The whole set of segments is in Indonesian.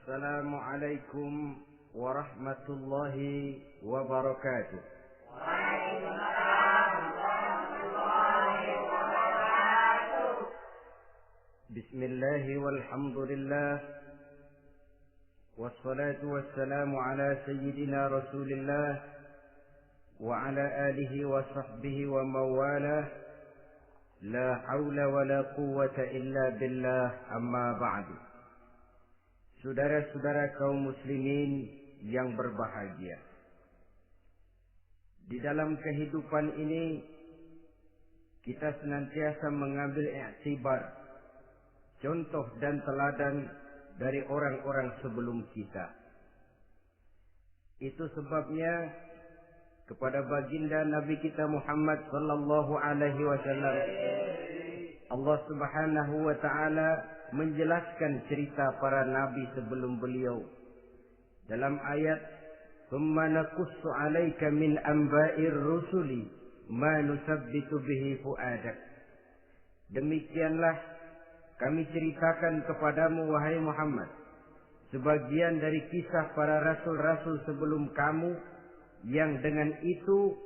Assalamualaikum warahmatullahi wabarakatuh. Waalaikumsalam warahmatullahi wabarakatuh. Bismillah walhamdulillah. Wassalatu wassalamu ala sayyidina Rasulillah wa ala alihi wa sahbihi wa mawalah. La hawla wa la quwwata illa billah, amma ba'du. Saudara-saudara kaum muslimin yang berbahagia, di dalam kehidupan ini kita senantiasa mengambil i'tibar, contoh dan teladan dari orang-orang sebelum kita. Itu sebabnya kepada baginda Nabi kita Muhammad sallallahu alaihi wasallam Allah Subhanahu wa taala menjelaskan cerita para nabi sebelum beliau dalam ayat "Tsumma naqussu 'alaika min anba'ir rusuli ma nusabbitu bihi fu'adak." Demikianlah kami ceritakan kepadamu wahai Muhammad sebagian dari kisah para rasul-rasul sebelum kamu yang dengan itu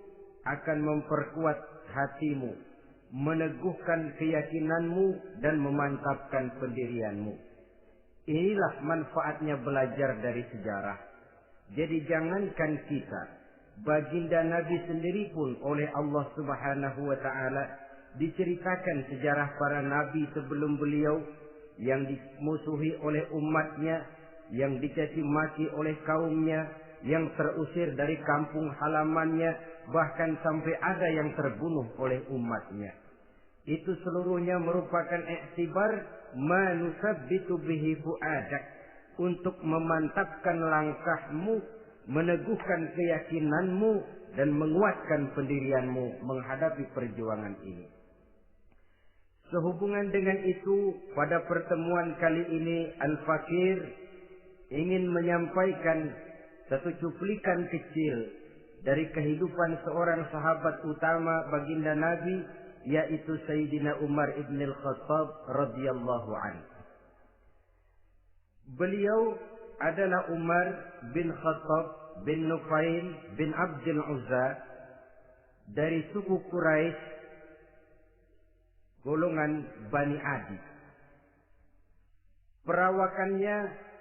akan memperkuat hatimu, meneguhkan keyakinanmu dan memantapkan pendirianmu. Inilah manfaatnya belajar dari sejarah. Jadi jangankan kita, baginda Nabi sendiri pun oleh Allah Subhanahu wa taala diceritakan sejarah para nabi sebelum beliau yang dimusuhi oleh umatnya, yang dicaci maki oleh kaumnya, yang terusir dari kampung halamannya, bahkan sampai ada yang terbunuh oleh umatnya. Itu seluruhnya merupakan i'tibar ma nusabbitu bihi fu'adak, untuk memantapkan langkahmu, meneguhkan keyakinanmu dan menguatkan pendirianmu menghadapi perjuangan ini. Sehubungan dengan itu, pada pertemuan kali ini Al-Fakir ingin menyampaikan satu cuplikan kecil dari kehidupan seorang sahabat utama baginda Nabi, yaitu Sayyidina Umar ibn al-Khattab radhiyallahu anhu. Beliau adalah Umar bin Khattab bin Nufail bin Abdul Uzza dari suku Quraisy, golongan Bani Adi. Perawakannya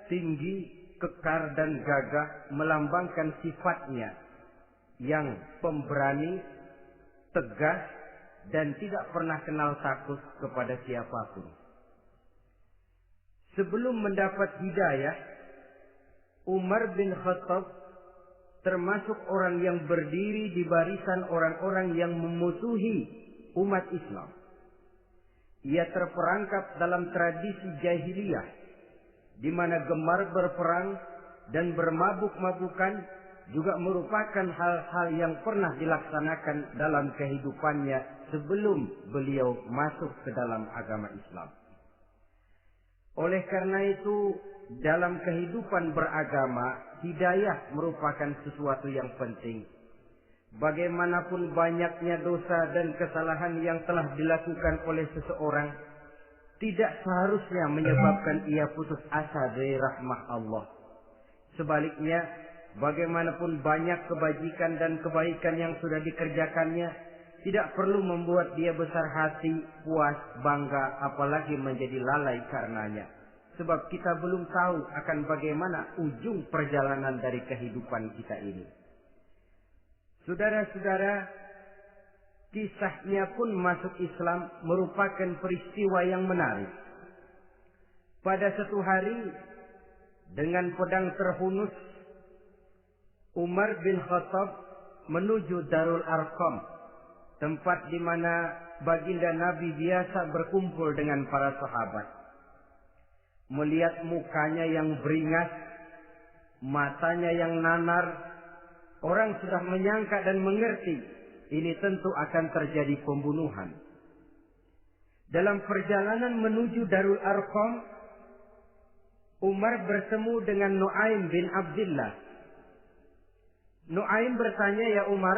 tinggi, kekar dan gagah, melambangkan sifatnya yang pemberani, tegas, dan tidak pernah kenal takut kepada siapapun. Sebelum mendapat hidayah, Umar bin Khattab termasuk orang yang berdiri di barisan orang-orang yang memusuhi umat Islam. Ia terperangkap dalam tradisi jahiliyah, di mana gemar berperang dan bermabuk-mabukan juga merupakan hal-hal yang pernah dilaksanakan dalam kehidupannya sebelum beliau masuk ke dalam agama Islam. Oleh karena itu, dalam kehidupan beragama, hidayah merupakan sesuatu yang penting. Bagaimanapun banyaknya dosa dan kesalahan yang telah dilakukan oleh seseorang, tidak seharusnya menyebabkan ia putus asa dari rahmat Allah. Sebaliknya, bagaimanapun banyak kebajikan dan kebaikan yang sudah dikerjakannya, tidak perlu membuat dia besar hati, puas, bangga, apalagi menjadi lalai karenanya. Sebab kita belum tahu akan bagaimana ujung perjalanan dari kehidupan kita ini. Saudara-saudara, kisahnya pun masuk Islam merupakan peristiwa yang menarik. Pada satu hari, dengan pedang terhunus, Umar bin Khattab menuju Darul Arqam, tempat di mana baginda Nabi biasa berkumpul dengan para sahabat. Melihat mukanya yang beringas, matanya yang nanar, orang sudah menyangka dan mengerti ini tentu akan terjadi pembunuhan. Dalam perjalanan menuju Darul Arqam, Umar bertemu dengan Nu'aim bin Abdullah. Nu'aim bertanya, "Ya Umar,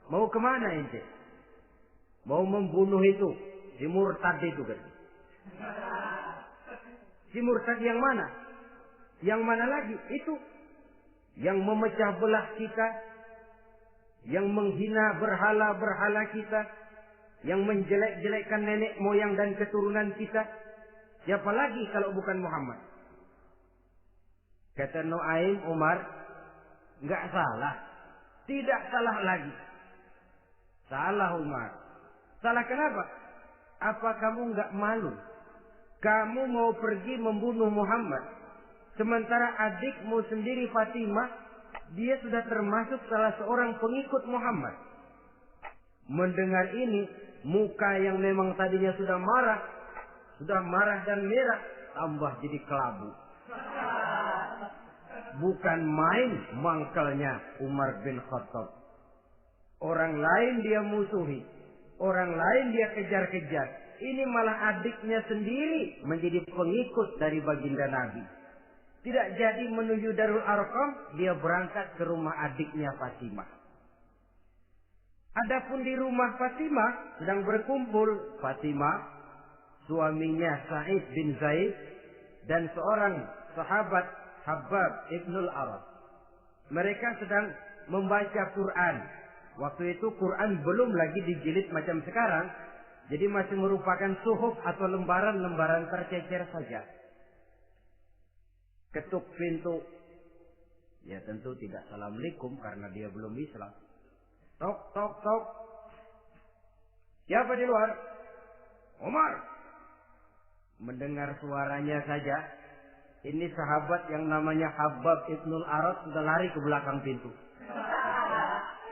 mau kemana ente?" "Mau membunuh itu, si murtad itu kan." "Si murtad yang mana?" Yang mana lagi? Itu yang memecah belah kita, yang menghina berhala-berhala kita, yang menjelek-jelekkan nenek moyang dan keturunan kita. Siapa lagi kalau bukan Muhammad? Kata Nuaim Umar, enggak salah. Tidak salah lagi. Salah Umar. Salah kenapa? Apa kamu enggak malu? Kamu mau pergi membunuh Muhammad. Sementara adikmu sendiri Fatimah, dia sudah termasuk salah seorang pengikut Muhammad. Mendengar ini, muka yang memang tadinya sudah marah dan merah, tambah jadi kelabu. Bukan main mangkalnya Umar bin Khattab. Orang lain dia musuhi, orang lain dia kejar-kejar. Ini malah adiknya sendiri menjadi pengikut dari baginda Nabi. Tidak jadi menuju Darul Arqam, dia berangkat ke rumah adiknya Fatimah. Adapun di rumah Fatimah sedang berkumpul Fatimah, suaminya Sa'id bin Zaid, dan seorang sahabat Habbab ibnul Aras. Mereka sedang membaca Quran. Waktu itu Quran belum lagi dijilid macam sekarang, jadi masih merupakan suhuf atau lembaran-lembaran tercecer saja. Ketuk pintu. Ya tentu tidak assalamualaikum karena dia belum Islam. Tok, tok, tok. Siapa di luar? Umar. Mendengar suaranya saja, ini sahabat yang namanya Habbab ibnul Aras sudah lari ke belakang pintu.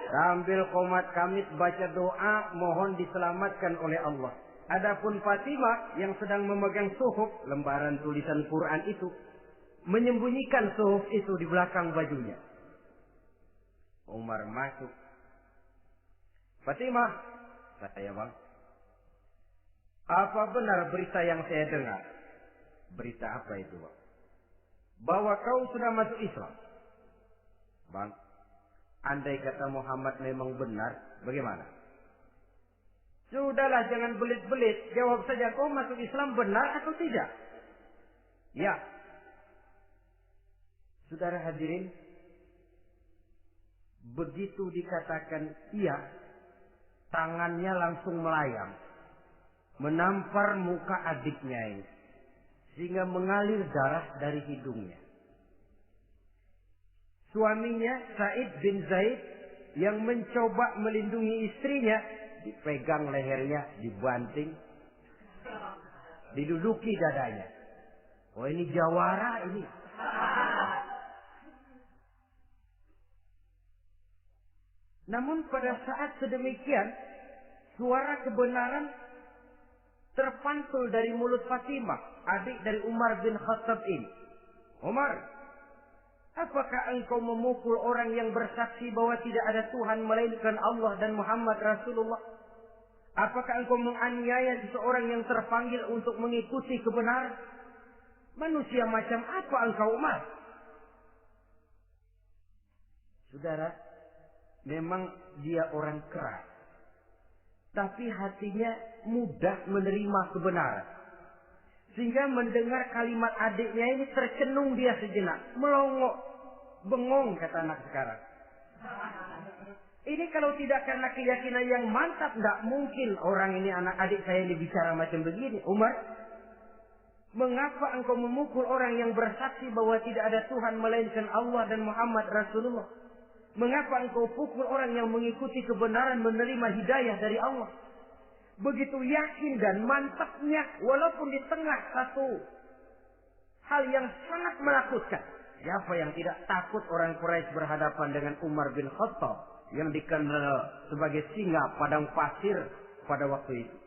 Sambil qomat kamit baca doa mohon diselamatkan oleh Allah. Adapun Fatimah yang sedang memegang suhuf, lembaran tulisan Quran itu, menyembunyikan suhuf itu di belakang bajunya. Umar masuk. Fatimah, saya bang. Apa benar berita yang saya dengar? Berita apa itu bang? Bahwa kau sudah masuk Islam. Bang, andai kata Muhammad memang benar, bagaimana? Sudahlah, jangan belit-belit. Jawab saja, kau masuk Islam benar atau tidak? Ya. Saudara hadirin, begitu dikatakan iya, tangannya langsung melayang, menampar muka adiknya ini, sehingga mengalir darah dari hidungnya. Suaminya Sa'id bin Zaid yang mencoba melindungi istrinya, dipegang lehernya, dibanting, diduduki dadanya. Oh ini jawara ini. Namun pada saat sedemikian, suara kebenaran terpantul dari mulut Fatimah, adik dari Umar bin Khattab ini. Umar, apakah engkau memukul orang yang bersaksi bahwa tidak ada Tuhan melainkan Allah dan Muhammad Rasulullah? Apakah engkau menganiaya seseorang yang terpanggil untuk mengikuti kebenaran? Manusia macam apa engkau, Umar? Saudara, memang dia orang keras, tapi hatinya mudah menerima kebenaran. Sehingga mendengar kalimat adiknya ini tercenung dia sejenak, melongo, bengong kata anak sekarang. Ini kalau tidak karena keyakinan yang mantap, tidak mungkin orang ini anak adik saya ini bicara macam begini. Umar, mengapa engkau memukul orang yang bersaksi bahwa tidak ada Tuhan melainkan Allah dan Muhammad Rasulullah? Mengapa engkau pukul orang yang mengikuti kebenaran menerima hidayah dari Allah? Begitu yakin dan mantapnya, walaupun di tengah satu hal yang sangat menakutkan. Siapa yang tidak takut orang Quraisy berhadapan dengan Umar bin Khattab yang dikenal sebagai singa padang pasir pada waktu itu?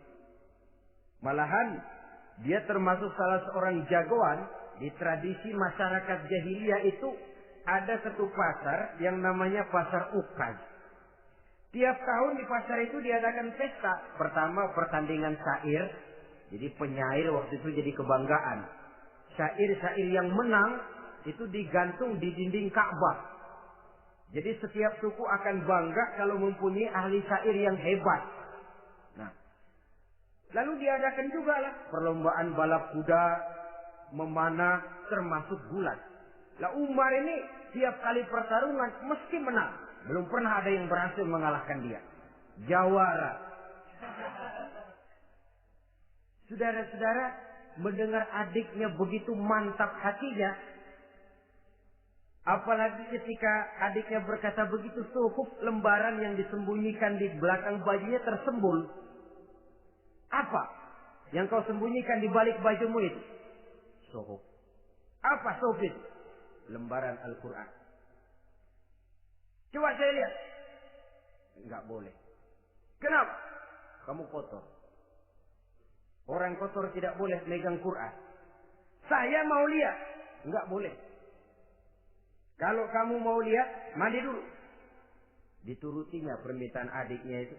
Malahan dia termasuk salah seorang jagoan di tradisi masyarakat jahiliyah itu. Ada satu pasar yang namanya pasar Ukaz. Tiap tahun di pasar itu diadakan pesta. Pertama pertandingan syair. Jadi penyair waktu itu jadi kebanggaan. Syair-syair yang menang itu digantung di dinding Ka'bah. Jadi setiap suku akan bangga kalau mempunyai ahli syair yang hebat. Nah, lalu diadakan juga lah perlombaan balap kuda, memanah, termasuk gulat. Lah Umar ini tiap kali pertarungan mesti menang. Belum pernah ada yang berhasil mengalahkan dia. Jawara. Saudara-saudara, mendengar adiknya begitu mantap hatinya, apalagi ketika adiknya berkata begitu, suhuf lembaran yang disembunyikan di belakang bajunya tersembul. Apa yang kau sembunyikan di balik bajumu itu? Suhuf. Apa suhuf itu? Lembaran Al-Quran. Coba saya lihat. Enggak boleh. Kenapa? Kamu kotor. Orang kotor tidak boleh megang Quran. Saya mau lihat. Enggak boleh. Kalau kamu mau lihat, mandi dulu. Diturutinya permintaan adiknya itu.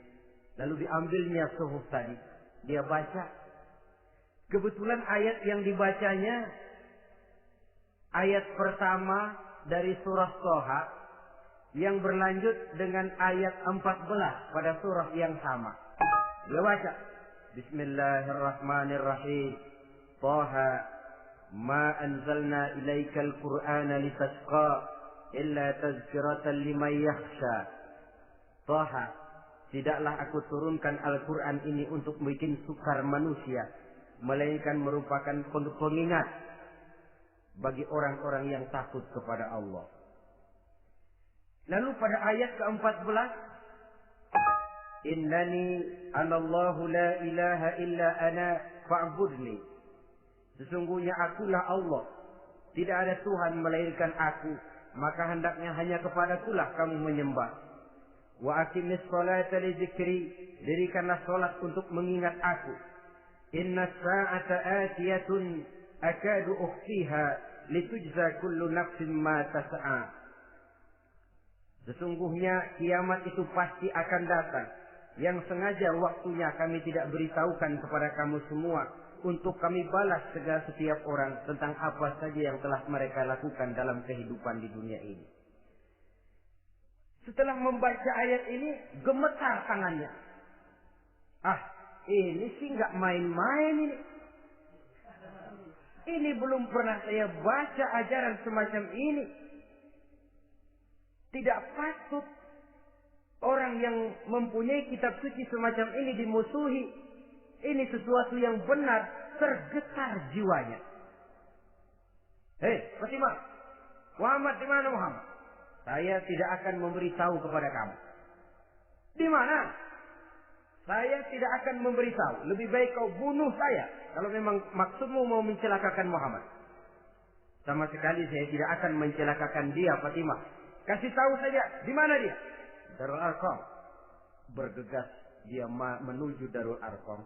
Lalu diambilnya suhuf tadi. Dia baca. Kebetulan ayat yang dibacanya ayat pertama dari surah Thaha yang berlanjut dengan ayat 14 pada surah yang sama. Dia baca, Bismillahirrahmanirrahim. Thaha ma anzalna ilaikal Qur'ana litasqa illa tazkiratan liman yakhsha. Thaha, tidaklah aku turunkan Al-Quran ini untuk bikin sukar manusia, melainkan merupakan pengingat bagi orang-orang yang takut kepada Allah. Lalu pada ayat ke-14, Innani anallahu la ilaha illa ana fa'budni. Sesungguhnya akulah Allah, tidak ada Tuhan melainkan aku, maka hendaknya hanya kepadakulah kamu menyembah. Wa aqimis sholata li dzikri, dirikanlah salat untuk mengingat aku. Inna sa'ata atiyatun akadu ukhfiha litujza kullu nafsin ma tas'a. Sesungguhnya kiamat itu pasti akan datang, yang sengaja waktunya kami tidak beritahukan kepada kamu semua, untuk kami balas segala setiap orang tentang apa saja yang telah mereka lakukan dalam kehidupan di dunia ini. Setelah membaca ayat ini, gemetar tangannya. Ini sih nggak main-main ini. Ini belum pernah saya baca ajaran semacam ini. Tidak patut orang yang mempunyai kitab suci semacam ini dimusuhi. Ini sesuatu yang benar, tergetar jiwanya. Hei, Fatimah, Muhammad di mana Muhammad? Saya tidak akan memberitahu kepada kamu. Di mana? Saya tidak akan memberitahu. Lebih baik kau bunuh saya kalau memang maksudmu mau mencelakakan Muhammad. Sama sekali saya tidak akan mencelakakan dia, Fatimah. Kasih tahu saja, di mana dia? Darul Arqam. Bergegas dia menuju Darul Arqam.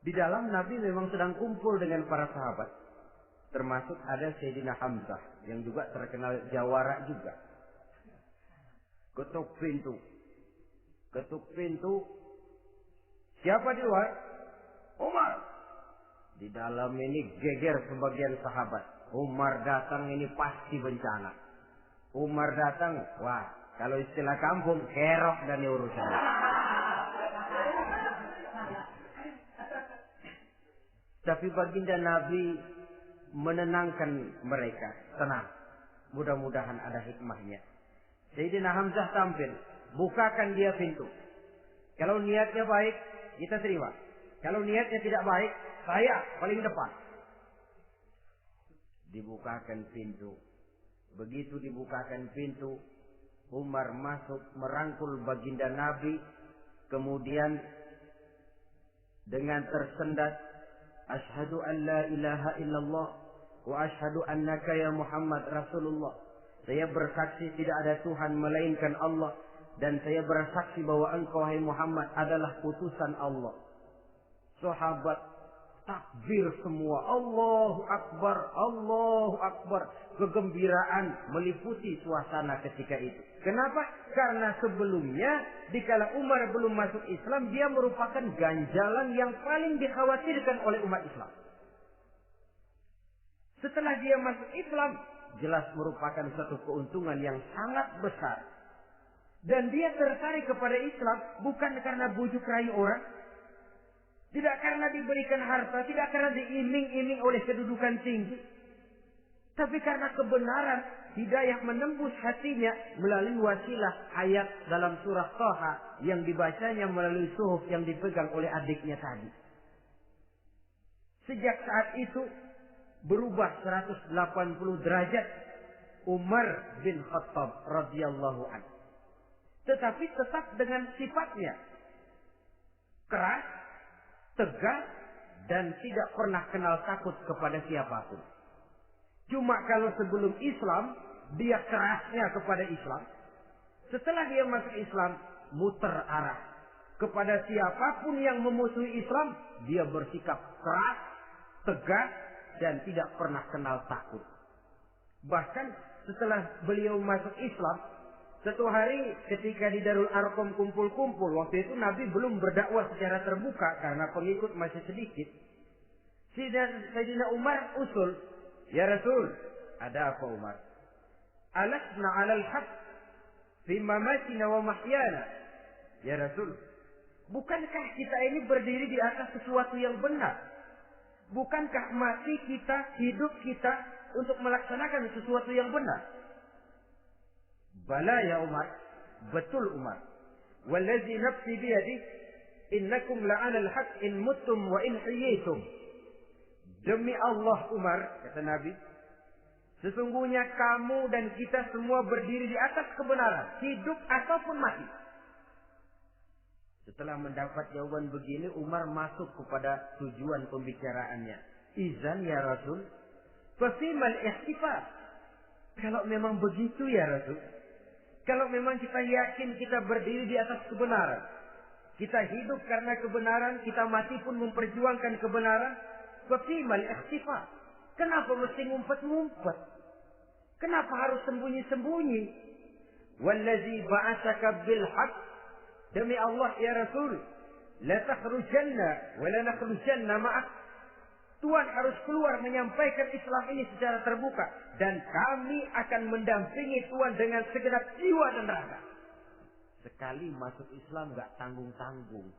Di dalam Nabi memang sedang kumpul dengan para sahabat. Termasuk ada Sayyidina Hamzah yang juga terkenal jawara juga. Ketuk pintu. Ketuk pintu. Siapa di luar? Umar. Di dalam ini geger sebagian sahabat. Umar datang ini pasti bencana. Umar datang, wah, kalau istilah kampung, kerok dan urusan. Tapi baginda Nabi menenangkan mereka. Tenang. Mudah-mudahan ada hikmahnya. Sayyidina Hamzah tampil. Bukakan dia pintu. Kalau niatnya baik, kita terima. Kalau niatnya tidak baik, saya paling depan. Dibukakan pintu. Begitu dibukakan pintu, Umar masuk merangkul baginda Nabi. Kemudian dengan tersendat, Ashhadu an la ilaha illallah wa ashhadu annaka ya Muhammad Rasulullah. Saya bersaksi tidak ada Tuhan melainkan Allah, dan saya bersaksi bahwa engkau hai Muhammad adalah utusan Allah. Sahabat takbir semua, Allahu Akbar, Allahu Akbar. Kegembiraan meliputi suasana ketika itu. Kenapa? Karena sebelumnya dikala Umar belum masuk Islam, dia merupakan ganjalan yang paling dikhawatirkan oleh umat Islam. Setelah dia masuk Islam, jelas merupakan satu keuntungan yang sangat besar. Dan dia tertarik kepada Islam bukan karena bujuk rayu orang, tidak karena diberikan harta, tidak karena diiming-iming oleh kedudukan tinggi, tapi karena kebenaran hidayah menembus hatinya melalui wasilah ayat dalam surah Thaha yang dibacanya melalui suhuf yang dipegang oleh adiknya tadi. Sejak saat itu berubah 180 derajat Umar bin Khattab radhiyallahu anhu. Tetapi tetap dengan sifatnya keras, tegas, dan tidak pernah kenal takut kepada siapapun. Cuma kalau sebelum Islam, dia kerasnya kepada Islam. Setelah dia masuk Islam, muter arah. Kepada siapapun yang memusuhi Islam, dia bersikap keras, tegas, dan tidak pernah kenal takut. Bahkan setelah beliau masuk Islam, satu hari ketika di Darul Arqam kumpul-kumpul, waktu itu Nabi belum berdakwah secara terbuka karena pengikut masih sedikit. Sayyidina Umar usul, "Ya Rasul, ada apa Umar? Alasna 'alal haqq fi mamatina wa mahyana." Ya Rasul, bukankah kita ini berdiri di atas sesuatu yang benar? Bukankah mati kita, hidup kita untuk melaksanakan sesuatu yang benar? Bala ya Umar, betul Umar. Wallazi nafsi biyadi, innakum la'alal haqq in muttum wa in hayyitum. Demi Allah Umar, kata Nabi, sesungguhnya kamu dan kita semua berdiri di atas kebenaran, hidup ataupun mati. Setelah mendapat jawaban begini, Umar masuk kepada tujuan pembicaraannya. Izan ya Rasul, fasimal ihtifal. Kalau memang begitu ya Rasul, kalau memang kita yakin kita berdiri di atas kebenaran, kita hidup karena kebenaran, kita mati pun memperjuangkan kebenaran, fasimal ihtifal. Kenapa mesti ngumpet-ngumpet? Kenapa harus sembunyi-sembunyi? Wallazi ba'atsaka bil haqq, demi Allah ya Rasul, la takhrujanna wa la nakhrujanna ma'ak. Tuhan harus keluar menyampaikan Islam ini secara terbuka, dan kami akan mendampingi Tuhan dengan segenap jiwa dan raga. Sekali masuk Islam gak tanggung-tanggung.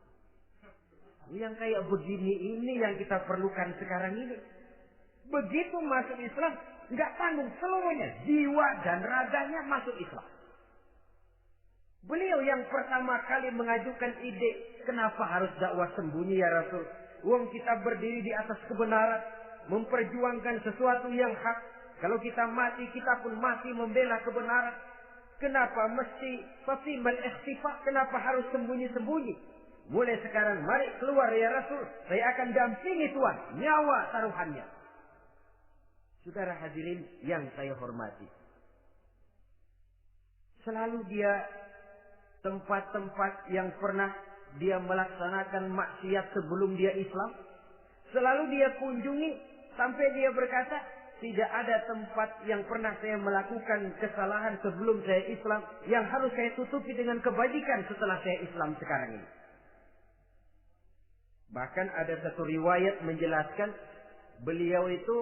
Yang kayak begini ini yang kita perlukan sekarang ini. Begitu masuk Islam gak tanggung seluruhnya, jiwa dan raganya masuk Islam. Beliau yang pertama kali mengajukan ide, kenapa harus dakwah sembunyi ya Rasul? Wong kita berdiri di atas kebenaran, memperjuangkan sesuatu yang hak. Kalau kita mati, kita pun mati membela kebenaran. Kenapa mesti fasimal ikhtifa? Kenapa harus sembunyi-sembunyi? Mulai sekarang, mari keluar ya Rasul. Saya akan dampingi Tuhan, nyawa taruhannya. Saudara hadirin yang saya hormati, selalu dia tempat-tempat yang pernah dia melaksanakan maksiat sebelum dia Islam, selalu dia kunjungi sampai dia berkata, tidak ada tempat yang pernah saya melakukan kesalahan sebelum saya Islam yang harus saya tutupi dengan kebajikan setelah saya Islam sekarang ini. Bahkan ada satu riwayat menjelaskan beliau itu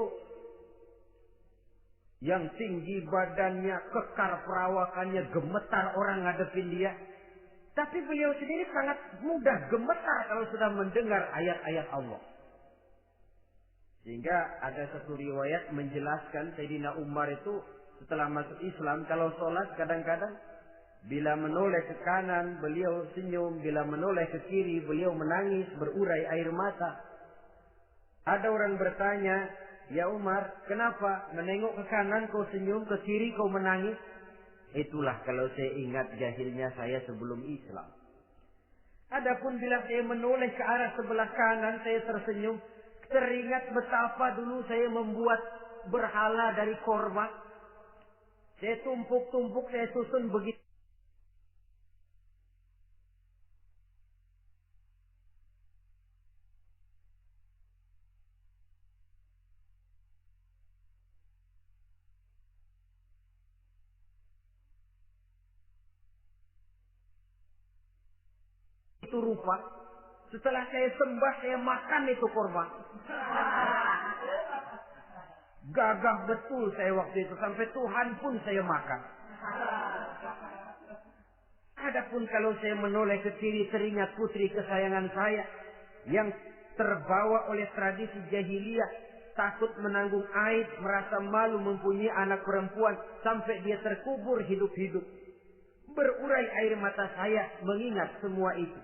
yang tinggi badannya, kekar perawakannya, gemetar orang ngadepin dia. Tapi beliau sendiri sangat mudah gemetar kalau sudah mendengar ayat-ayat Allah. Sehingga ada satu riwayat menjelaskan Sayyidina Umar itu setelah masuk Islam, kalau sholat kadang-kadang bila menoleh ke kanan beliau senyum, bila menoleh ke kiri beliau menangis berurai air mata. Ada orang bertanya, ya Umar, kenapa menengok ke kanan kau senyum, ke kiri kau menangis? Itulah kalau saya ingat jahilnya saya sebelum Islam. Adapun bila saya menoleh ke arah sebelah kanan saya tersenyum, teringat betapa dulu saya membuat berhala dari korma. Saya tumpuk-tumpuk, saya susun begitu. Itu rupa. Setelah saya sembah, saya makan itu korban. Gagah betul saya waktu itu, sampai Tuhan pun saya makan. Adapun kalau saya menoleh ke kiri, teringat putri kesayangan saya yang terbawa oleh tradisi jahiliyah, takut menanggung aib, merasa malu mempunyai anak perempuan sampai dia terkubur hidup-hidup. Berurai air mata saya mengingat semua itu.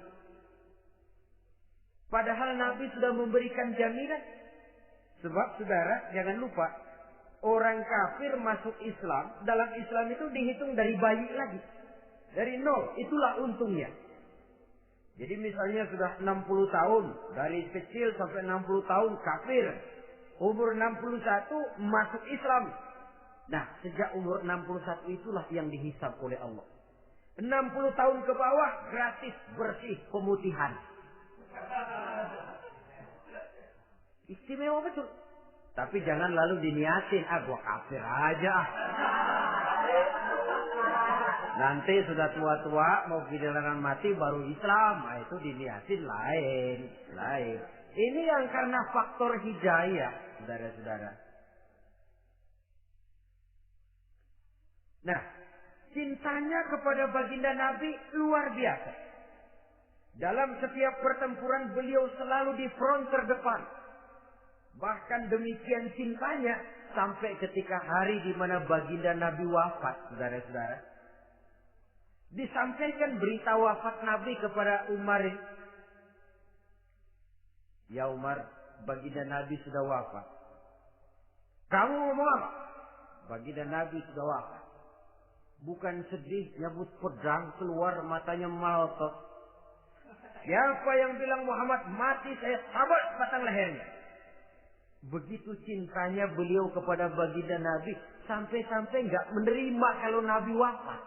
Padahal Nabi sudah memberikan jaminan. Sebab saudara, jangan lupa, orang kafir masuk Islam, dalam Islam itu dihitung dari bayi lagi. Dari nol, itulah untungnya. Jadi misalnya sudah 60 tahun, dari kecil sampai 60 tahun kafir. Umur 61 masuk Islam. Nah, sejak umur 61 itulah yang dihisab oleh Allah. 60 tahun ke bawah gratis bersih pemutihan. Istimewa betul. Tapi jangan lalu diniatin, gua kafir aja. Nanti sudah tua-tua mau giliran mati baru Islam. Nah, itu diniatin lain. Ini yang karena faktor hidayah, saudara-saudara. Nah, cintanya kepada baginda Nabi luar biasa. Dalam setiap pertempuran beliau selalu di front terdepan. Bahkan demikian cintanya sampai ketika hari di mana baginda Nabi wafat, saudara-saudara. Disampaikan berita wafat Nabi kepada Umar. Ya Umar, baginda Nabi sudah wafat. Kamu ngomong apa? Baginda Nabi sudah wafat. Bukan sedih, nyabut pedang, keluar matanya melotot. Siapa yang bilang Muhammad mati, saya sabut batang lehernya. Begitu cintanya beliau kepada baginda Nabi, sampai-sampai nggak menerima kalau Nabi wafat.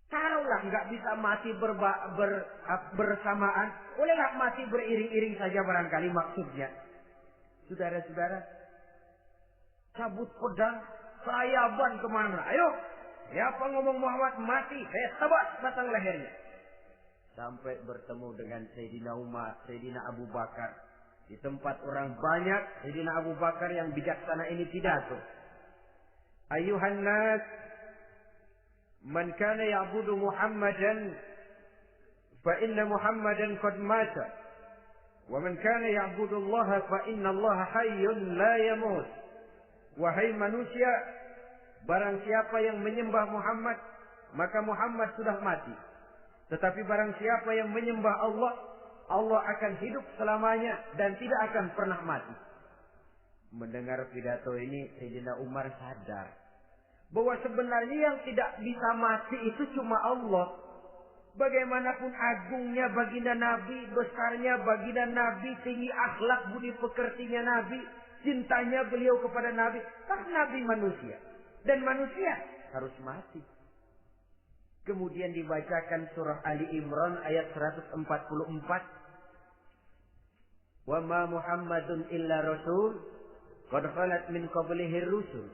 Taruhlah nggak bisa mati bersamaan, bolehlah mati beriring-iring saja barangkali maksudnya. Saudara-saudara, cabut pedang, sayaban kemana? Ayo, siapa ngomong Muhammad mati, saya tebas batang lehernya. Sampai bertemu dengan Sayyidina Umar, Sayyidina Abu Bakar. Di tempat orang banyak, Sayyidina Abu Bakar yang bijaksana ini pidato. Ayuhan nas, man kana ya'budu Muhammadan, fa inna Muhammadan qad mata. Wa man kana ya'budu Allah, fa inna Allah hayyun la yamut. Wahai manusia, barang siapa yang menyembah Muhammad, maka Muhammad sudah mati. Tetapi barang siapa yang menyembah Allah, Allah akan hidup selamanya dan tidak akan pernah mati. Mendengar pidato ini, Sayyidina Umar sadar bahwa sebenarnya yang tidak bisa mati itu cuma Allah. Bagaimanapun agungnya baginda Nabi, besarnya baginda Nabi, tinggi akhlak budi pekertinya Nabi, cintanya beliau kepada Nabi, kan Nabi manusia. Dan manusia harus mati. Kemudian dibacakan surah Ali Imran ayat 144. Wa ma Muhammadun illa rasul qad khalat min qablihi rusul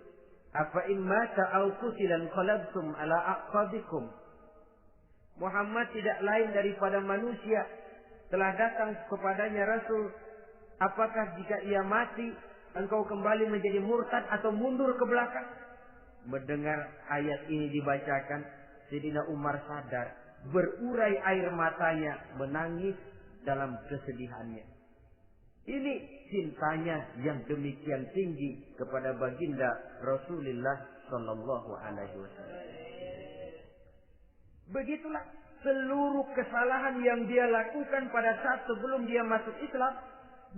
afa in mata aw qutilan qalabtum ala aqabikum. Muhammad tidak lain daripada manusia, telah datang kepadanya rasul. Apakah jika ia mati engkau kembali menjadi murtad atau mundur ke belakang? Mendengar ayat ini dibacakan, Sayyidina Umar sadar, berurai air matanya, menangis dalam kesedihannya. Ini cintanya yang demikian tinggi kepada baginda Rasulullah sallallahu alaihi wasallam. Begitulah seluruh kesalahan yang dia lakukan pada saat sebelum dia masuk Islam,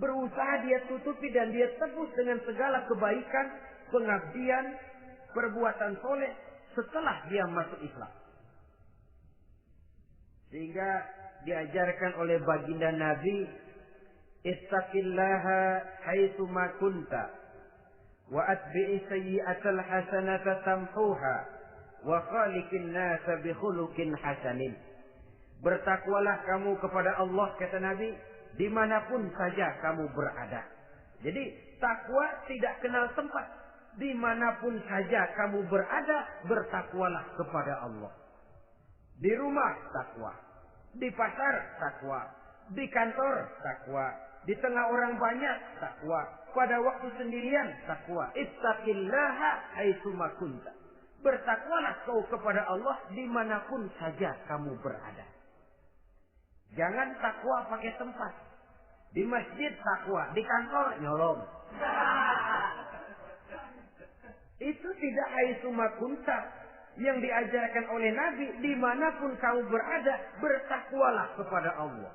berusaha dia tutupi dan dia tebus dengan segala kebaikan, pengabdian, perbuatan soleh setelah dia masuk Islam. Sehingga diajarkan oleh baginda Nabi, ittaqillaha haitsu ma kunta wa atbi'i sayyi'atal hasanata tamhuha wa khaliqin nasa bi khuluqin hasanin. Bertakwalah kamu kepada Allah, kata Nabi, dimanapun saja kamu berada. Jadi takwa tidak kenal tempat. Dimanapun saja kamu berada, bertakwalah kepada Allah. Di rumah takwa, di pasar takwa, di kantor takwa, di tengah orang banyak takwa, pada waktu sendirian takwa. Ittaqillaha haitsu ma kunta. Bertakwalah kau kepada Allah dimanapun saja kamu berada. Jangan takwa pakai tempat. Di masjid takwa, di kantor nyolong. Itu tidak haitsuma kunta yang diajarkan oleh Nabi. Dimanapun kamu berada, bertakwalah kepada Allah.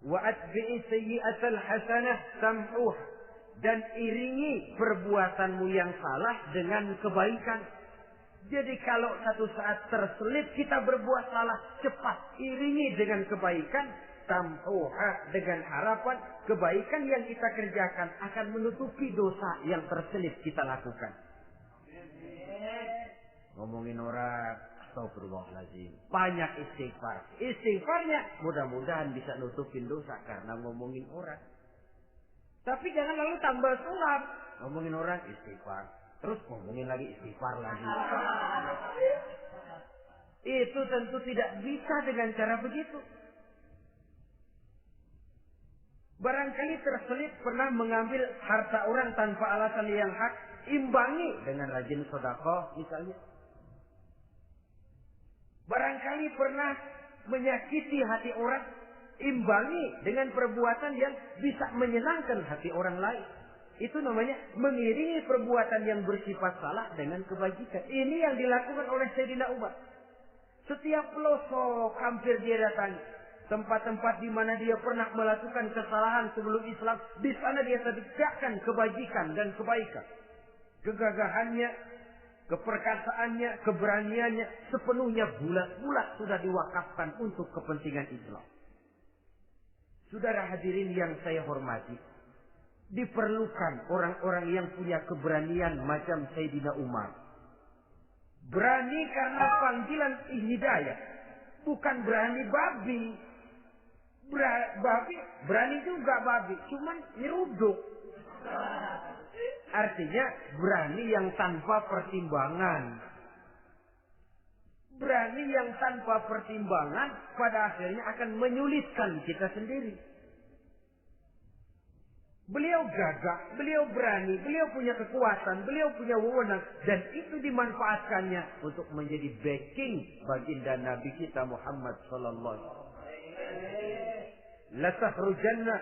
Wa atbi'i sayyi'atal hasanah tamhuh, dan iringi perbuatanmu yang salah dengan kebaikan. Jadi kalau satu saat terselip kita berbuat salah, cepat iringi dengan kebaikan. Tamhuha, dengan harapan kebaikan yang kita kerjakan akan menutupi dosa yang terselip kita lakukan. Ngomongin orang, astagfirullahaladzim, banyak istighfar. Istighfarnya mudah-mudahan bisa nutupin dosa karena ngomongin orang. Tapi jangan lalu tambah sulam. Ngomongin orang istighfar, terus ngomongin lagi istighfar lagi. Itu tentu tidak bisa dengan cara begitu. Barangkali terselip pernah mengambil harta orang tanpa alasan yang hak, imbangi dengan rajin sedekah misalnya. Barangkali pernah menyakiti hati orang, imbangi dengan perbuatan yang bisa menyenangkan hati orang lain. Itu namanya mengiringi perbuatan yang bersifat salah dengan kebajikan. Ini yang dilakukan oleh Sayyidina Umar. Setiap pelosok hampir dia datangi. Tempat-tempat di mana dia pernah melakukan kesalahan sebelum Islam, di sana dia tegakkan kebajikan dan kebaikan. Kegagahannya, keperkasaannya, keberaniannya sepenuhnya bulat-bulat sudah diwakafkan untuk kepentingan Islam. Saudara hadirin yang saya hormati, diperlukan orang-orang yang punya keberanian macam Sayyidina Umar. Berani karena panggilan hidayah, bukan berani babi. Babi berani juga babi, cuman nyeruduk. Artinya berani yang tanpa pertimbangan. Berani yang tanpa pertimbangan pada akhirnya akan menyulitkan kita sendiri. Beliau gagah, beliau berani, beliau punya kekuatan, beliau punya wewenang, dan itu dimanfaatkannya untuk menjadi backing baginda Nabi kita Muhammad sallallahu alaihi wasallam. La takhrujanna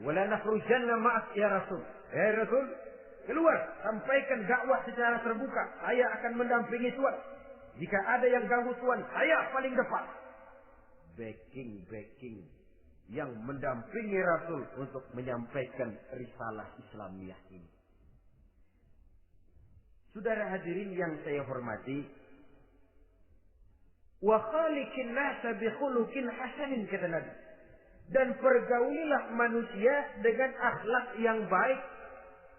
wa la nakhrujanna ma'ak ya Rasul. Ya Rasul, keluar, sampaikan dakwah secara terbuka. Saya akan mendampingi Tuhan. Jika ada yang ganggu Tuhan, saya paling depan. Backing yang mendampingi Rasul untuk menyampaikan risalah Islamiyah ini. Saudara hadirin yang saya hormati, wa khaliqin nasa bi khuluqin hasanin, kata Nabi. Dan pergaulilah manusia dengan akhlak yang baik,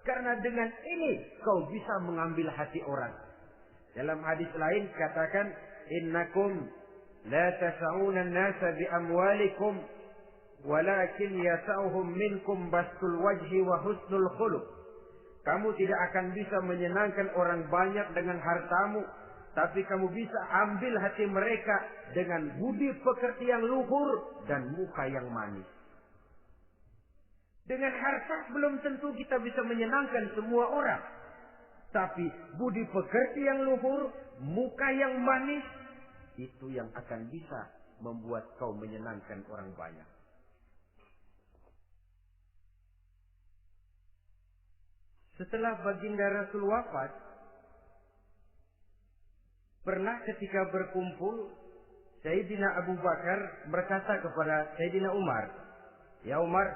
karena dengan ini kau bisa mengambil hati orang. Dalam hadis lain katakan, innakum la tas'una an-nasa bi amwalikum walakin yas'uhum minkum bastul wajhi wa husnul khuluq. Kamu tidak akan bisa menyenangkan orang banyak dengan hartamu, tapi kamu bisa ambil hati mereka dengan budi pekerti yang luhur dan muka yang manis. Dengan harta belum tentu kita bisa menyenangkan semua orang. Tapi budi pekerti yang luhur, muka yang manis, itu yang akan bisa membuat kau menyenangkan orang banyak. Setelah baginda Rasul wafat, pernah ketika berkumpul, Sayyidina Abu Bakar berkata kepada Sayyidina Umar, "Ya Umar,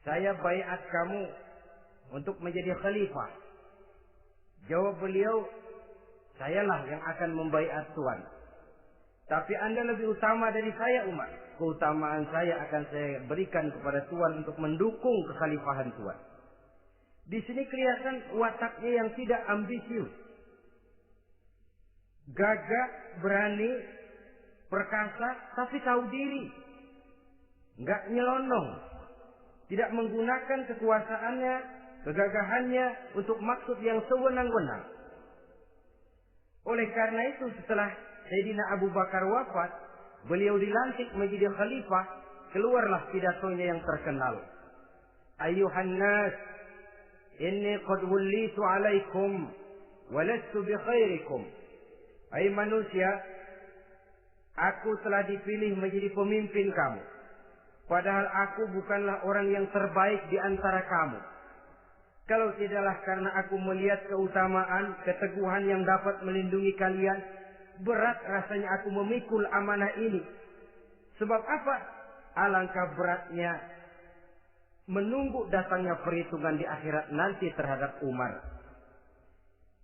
saya baiat kamu untuk menjadi khalifah." Jawab beliau, "Sayalah yang akan membaiat Tuan. Tapi Anda lebih utama dari saya, Umar. Keutamaan saya akan saya berikan kepada Tuan untuk mendukung kekhalifahan Tuan." Di sini kelihatan wataknya yang tidak ambisius. Gagah, berani, perkasa, tapi tahu diri. Enggak nyelonong. Tidak menggunakan kekuasaannya, kegagahannya untuk maksud yang sewenang-wenang. Oleh karena itu setelah Sayyidina Abu Bakar wafat, beliau dilantik menjadi khalifah, keluarlah pidatonya yang terkenal. Ayuhan nas, inni qad wullitu alaikum wa lastu bi khairikum. Hai manusia, aku telah dipilih menjadi pemimpin kamu. Padahal aku bukanlah orang yang terbaik di antara kamu. Kalau tidaklah karena aku melihat keutamaan, keteguhan yang dapat melindungi kalian, berat rasanya aku memikul amanah ini. Sebab apa? Alangkah beratnya menunggu datangnya perhitungan di akhirat nanti terhadap Umar.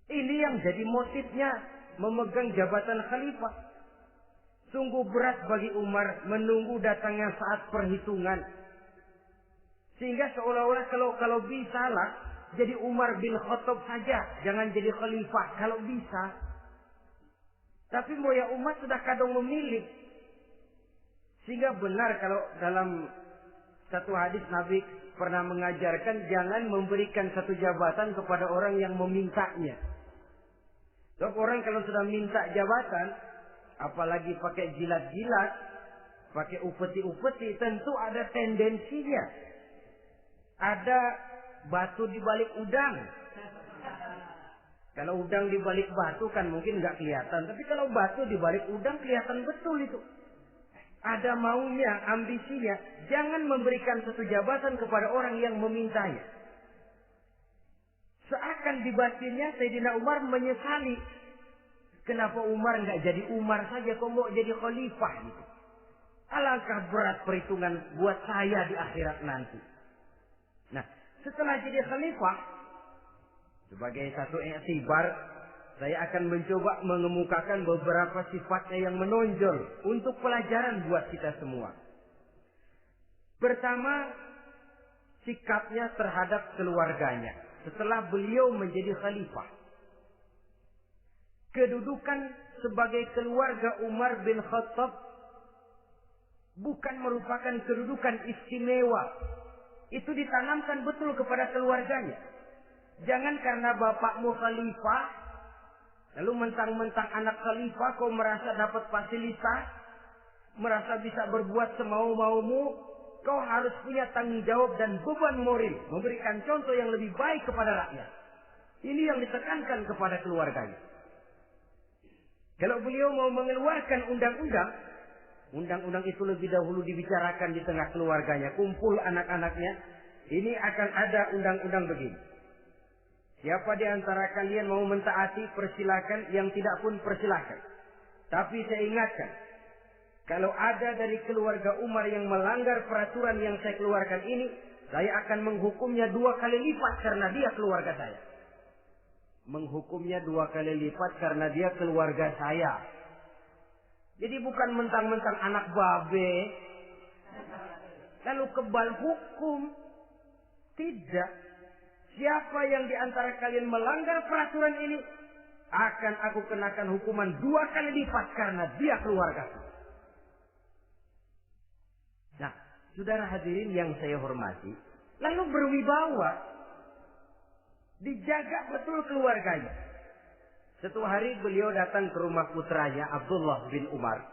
Ini yang jadi motifnya memegang jabatan khalifah. Sungguh berat bagi Umar menunggu datangnya saat perhitungan. Sehingga seolah-olah kalau bisa lah jadi Umar bin Khattab saja, jangan jadi khalifah kalau bisa. Tapi moya umat sudah kadang memilih. Sehingga benar kalau dalam satu hadis Nabi pernah mengajarkan jangan memberikan satu jabatan kepada orang yang memintanya. Sebab orang kalau sudah minta jabatan, apalagi pakai jilat-jilat, pakai upeti-upeti, tentu ada tendensinya. Ada batu di balik udang. Kalau udang di balik batu kan mungkin nggak kelihatan, tapi kalau batu di balik udang kelihatan betul itu. Ada maunya, ambisinya. Jangan memberikan satu jabatan kepada orang yang memintanya. Seakan dibatinnya Sayyidina Umar menyesali. Kenapa Umar nggak jadi Umar saja, kok mau jadi khalifah gitu. Alangkah berat perhitungan buat saya di akhirat nanti. Nah, setelah jadi khalifah, sebagai satu i'tibar, saya akan mencoba mengemukakan beberapa sifatnya yang menonjol untuk pelajaran buat kita semua. Pertama, sikapnya terhadap keluarganya setelah beliau menjadi khalifah. Kedudukan sebagai keluarga Umar bin Khattab bukan merupakan kedudukan istimewa. Itu ditanamkan betul kepada keluarganya. Jangan karena bapakmu khalifah, lalu mentang-mentang anak khalifah kau merasa dapat fasilitas, merasa bisa berbuat semau-maumu, kau harus punya tanggung jawab dan beban moral, memberikan contoh yang lebih baik kepada rakyat. Ini yang ditekankan kepada keluarganya. Kalau beliau mau mengeluarkan undang-undang, undang-undang itu lebih dahulu dibicarakan di tengah keluarganya, kumpul anak-anaknya, ini akan ada undang-undang begini. Siapa di antara kalian mau mentaati, persilakan, yang tidak pun persilakan. Tapi saya ingatkan, kalau ada dari keluarga Umar yang melanggar peraturan yang saya keluarkan ini, saya akan menghukumnya 2 kali lipat karena dia keluarga saya. Menghukumnya 2 kali lipat karena dia keluarga saya. Jadi bukan mentang-mentang anak babe, lalu kebal hukum. Tidak. Siapa yang di antara kalian melanggar peraturan ini, akan aku kenakan hukuman 2 kali lipat karena dia keluargaku. Nah, saudara hadirin yang saya hormati, lalu berwibawa, dijaga betul keluarganya. Satu hari beliau datang ke rumah putranya Abdullah bin Umar.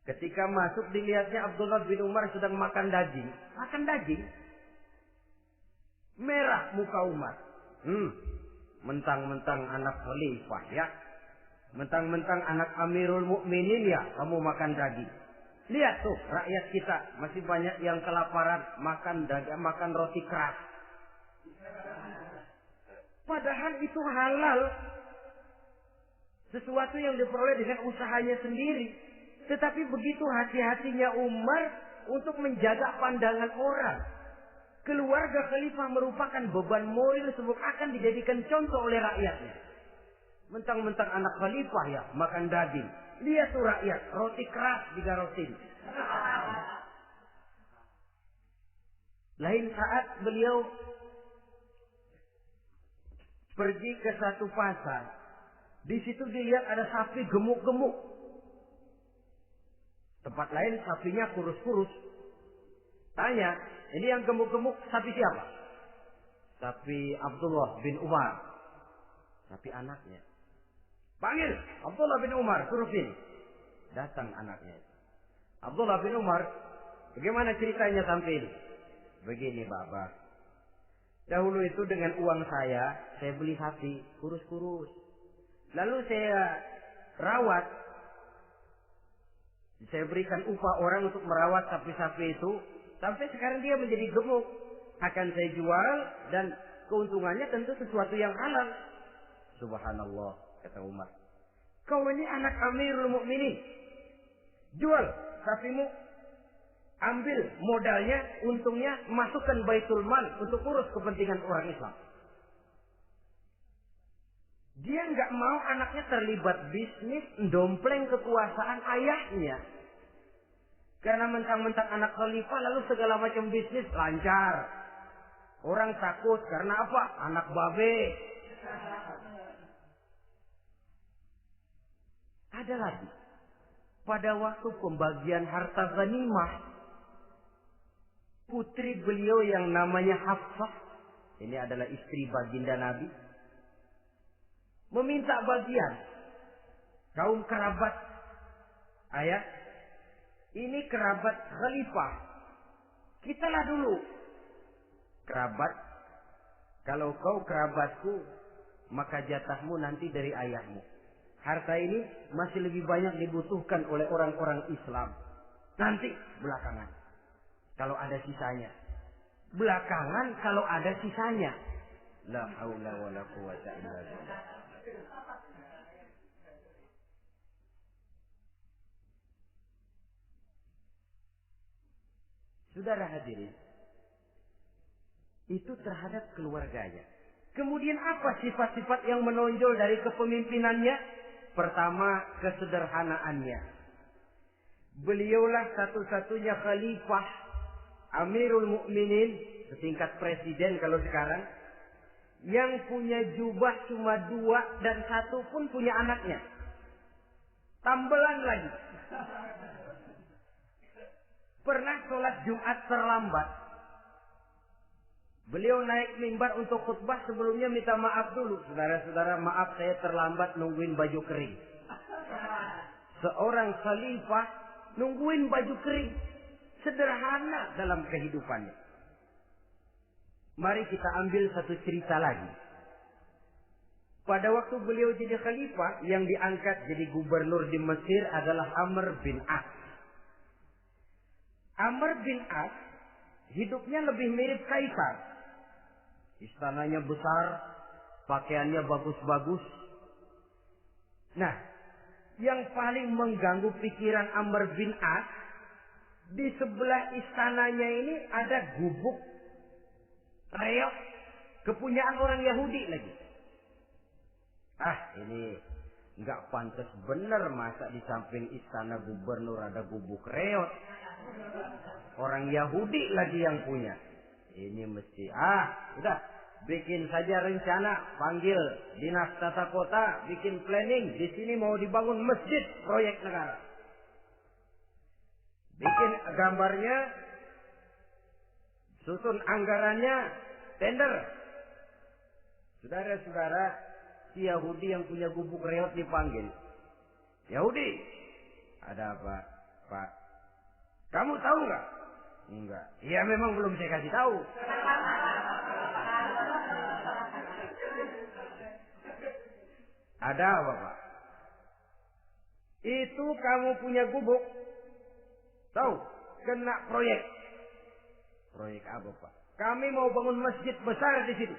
Ketika masuk dilihatnya Abdullah bin Umar sedang makan daging. Makan daging. Merah muka Umar. Mentang-mentang anak khalifah ya. Mentang-mentang anak Amirul Mukminin ya, kamu makan daging. Lihat tuh rakyat kita masih banyak yang kelaparan, makan daging, makan roti keras. Padahal itu halal. Sesuatu yang diperoleh dengan usahanya sendiri. Tetapi begitu hati-hatinya Umar untuk menjaga pandangan orang. Keluarga khalifah merupakan beban moral sebab akan dijadikan contoh oleh rakyatnya. Mentang-mentang anak khalifah ya, makan daging. Lihat tuh rakyat, roti keras digarotin. Lain saat beliau pergi ke satu pasar. Di situ dilihat ada sapi gemuk-gemuk. Tempat lain sapinya kurus-kurus. Tanya, ini yang gemuk-gemuk sapi siapa? Sapi Abdullah bin Umar. Sapi anaknya. Panggil Abdullah bin Umar, suruh sini. Datang anaknya. Abdullah bin Umar, bagaimana ceritanya sampai ini? Begini Bapak. Dahulu itu dengan uang saya beli sapi kurus-kurus. Lalu saya rawat Saya berikan upah orang untuk merawat sapi-sapi itu. Sampai sekarang dia menjadi gemuk. Akan saya jual dan keuntungannya tentu sesuatu yang halal. Subhanallah, kata Umar. Kau ini anak Amirul Mukminin. Jual sapimu. Ambil modalnya, untungnya, masukkan Baitul Mal untuk urus kepentingan orang Islam. Dia nggak mau anaknya terlibat bisnis, dompleng kekuasaan ayahnya. Karena mentang-mentang anak khalifah lalu segala macam bisnis lancar. Orang takut karena apa? Anak babe. Ada lagi. Pada waktu pembagian harta ghanimah, putri beliau yang namanya Hafsah, ini adalah istri baginda Nabi, meminta bagian. Kaum kerabat ayah, ini kerabat khalifah, kitalah dulu kerabat. Kalau kau kerabatku, maka jatahmu nanti dari ayahmu. Harta ini masih lebih banyak dibutuhkan oleh orang-orang Islam. Nanti belakangan, kalau ada sisanya. Belakangan kalau ada sisanya. La haula wala quwwata illa billah. Saudara hadirin, itu terhadap keluarganya. Kemudian apa sifat-sifat yang menonjol dari kepemimpinannya? Pertama, kesederhanaannya. Beliaulah satu-satunya khalifah, Amirul Mukminin, setingkat presiden kalau sekarang, yang punya jubah cuma 2 dan 1 pun punya anaknya. Tambelan lagi. Pernah sholat Jumat terlambat. Beliau naik mimbar untuk khutbah, sebelumnya minta maaf dulu. Saudara-saudara, maaf saya terlambat nungguin baju kering. Seorang khalifah nungguin baju kering. Sederhana dalam kehidupannya. Mari kita ambil satu cerita lagi. Pada waktu beliau jadi khalifah, yang diangkat jadi gubernur di Mesir adalah Amr bin As. Amr bin As hidupnya lebih mirip kaisar. Istananya besar, pakaiannya bagus-bagus. Nah, yang paling mengganggu pikiran Amr bin As, di sebelah istananya ini ada gubuk reok kepunyaan orang Yahudi lagi. Ini nggak pantas bener, masa di samping istana gubernur ada gubuk reot. Orang Yahudi lagi yang punya. Ini mesti udah bikin saja rencana, panggil dinas tata kota, bikin planning. Di sini mau dibangun masjid proyek negara. Bikin gambarnya, susun anggarannya, tender. Saudara-saudara, si Yahudi yang punya gubuk reot dipanggil. Yahudi, ada apa, Pak? Kamu tahu nggak? Enggak. Ya memang belum saya kasih tahu. Ada apa, Pak? Itu kamu punya gubuk. Tahu? Kena proyek. Proyek apa, Pak? Kami mau bangun masjid besar di sini.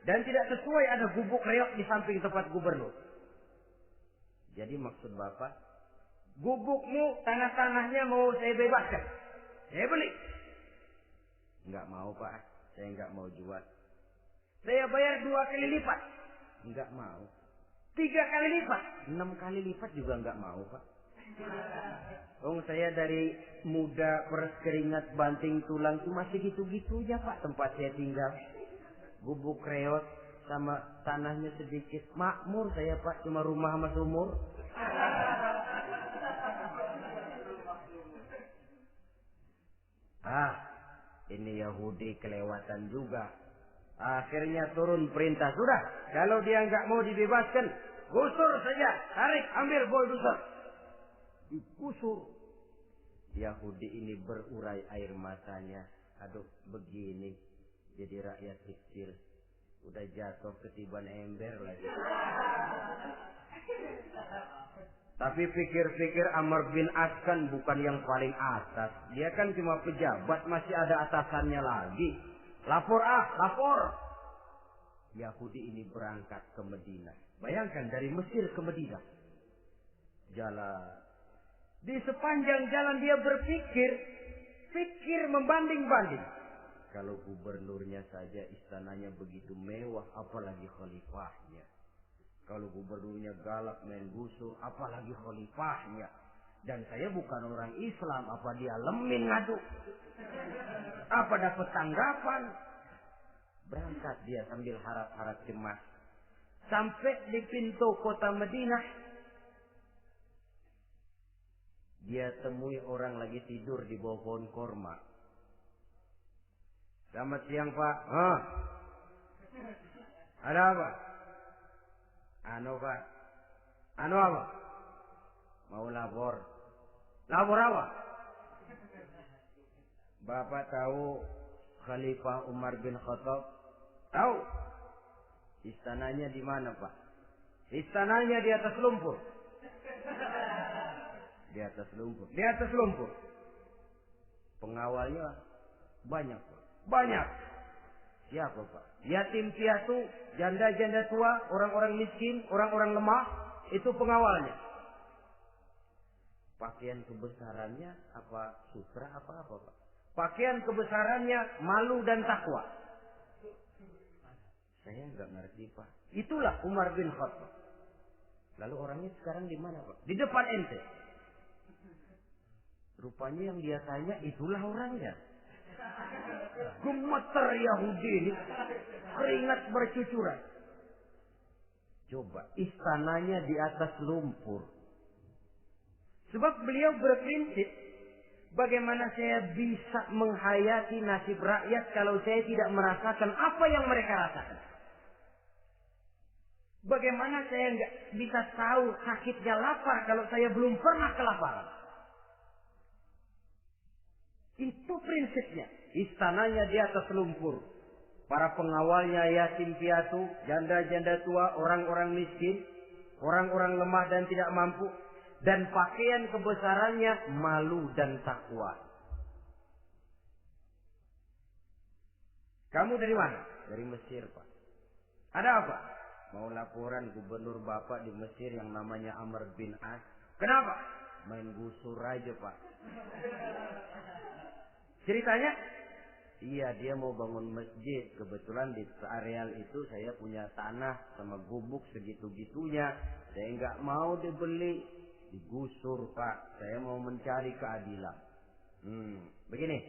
Dan tidak sesuai ada gubuk reok di samping tempat gubernur. Jadi maksud Bapak, gubukmu, tanah-tanahnya mau saya bebaskan. Saya beli. Enggak mau, Pak. Saya enggak mau jual. Saya bayar 2 kali lipat. Enggak mau. 3 kali lipat. 6 kali lipat juga enggak mau, Pak. Saya dari muda peres keringat banting tulang cuma segitu-gitunya, Pak, tempat saya tinggal. Gubuk reot sama tanahnya sedikit. Makmur saya, Pak, cuma rumah sama sumur. Ini Yahudi kelewatan juga. Akhirnya turun perintah. Sudah, kalau dia nggak mau dibebaskan, gusur saja. Tarik, ambil bulldozer. Digusur. Yahudi ini berurai air matanya. Aduh, begini. Jadi rakyat kecil. Udah jatuh ketiban ember lagi. Tapi pikir-pikir Amr bin As kan bukan yang paling atas. Dia kan cuma pejabat, masih ada atasannya lagi. Lapor lapor. Yahudi ini berangkat ke Madinah. Bayangkan dari Mesir ke Madinah. Jalan. Di sepanjang jalan dia berpikir. Pikir membanding-banding. Kalau gubernurnya saja istananya begitu mewah, apalagi khalifahnya. Kalau gubernurnya galak main gusur, apalagi khalifahnya. Dan saya bukan orang Islam, apa dia lemin ngadu? Apa dapat tanggapan? Berangkat dia sambil harap-harap cemas. Sampai di pintu kota Madinah. Dia temui orang lagi tidur di bawah pohon korma. Selamat siang Pak. Ada apa? Pak. Apa? Mau lapor. Lapor apa? Bapak tahu Khalifah Umar bin Khattab? Tahu? Istananya di mana Pak? Istananya di atas lumpur. Di atas lumpur. Di atas lumpur. Pengawalnya banyak Pak. Banyak. Siapa Pak? Yatim piatu, janda-janda tua, orang-orang miskin, orang-orang lemah, itu pengawalnya. Pakaian kebesarannya apa sutra apa Pak? Pakaian kebesarannya malu dan takwa. Saya nggak ngerti Pak. Itulah Umar bin Khattab. Lalu orangnya sekarang di mana Pak? Di depan ente. Rupanya yang dia tanya itulah orangnya. Gemeter Yahudi ini. Keringat bercucuran. Coba istananya di atas lumpur. Sebab beliau berprinsip. Bagaimana saya bisa menghayati nasib rakyat kalau saya tidak merasakan apa yang mereka rasakan. Bagaimana saya nggak bisa tahu sakitnya lapar kalau saya belum pernah kelaparan. Itu prinsipnya. Istananya di atas lumpur. Para pengawalnya yatim piatu, janda-janda tua, orang-orang miskin, orang-orang lemah dan tidak mampu. Dan pakaian kebesarannya malu dan takwa. Kamu dari mana? Dari Mesir Pak. Ada apa? Mau laporan gubernur Bapak di Mesir yang namanya Amr bin As. Kenapa? Main gusur aja Pak. Ceritanya? Iya, dia mau bangun masjid. Kebetulan di areal itu saya punya tanah sama gubuk segitu-gitunya. Saya nggak mau dibeli. Digusur Pak. Saya mau mencari keadilan. Begini.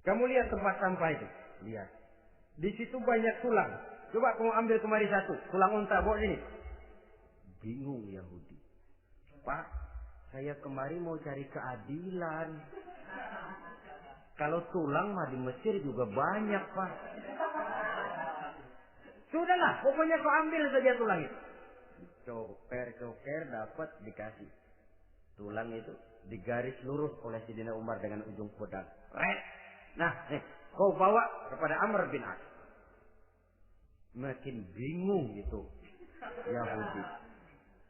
Kamu lihat tempat sampah itu. Lihat. Di situ banyak tulang. Coba kamu ambil kemari satu. Tulang unta bawa sini. Bingung Yahudi. Pak, saya kemari mau cari keadilan. Kalau tulang mah di Mesir juga banyak Pak. Sudahlah, pokoknya kau ambil saja tulang itu. Coker dapat dikasih. Tulang itu digaris lurus oleh Sidina Umar dengan ujung pedang. Red. Nah, kau bawa kepada Amr bin As. Makin bingung itu Yahudi.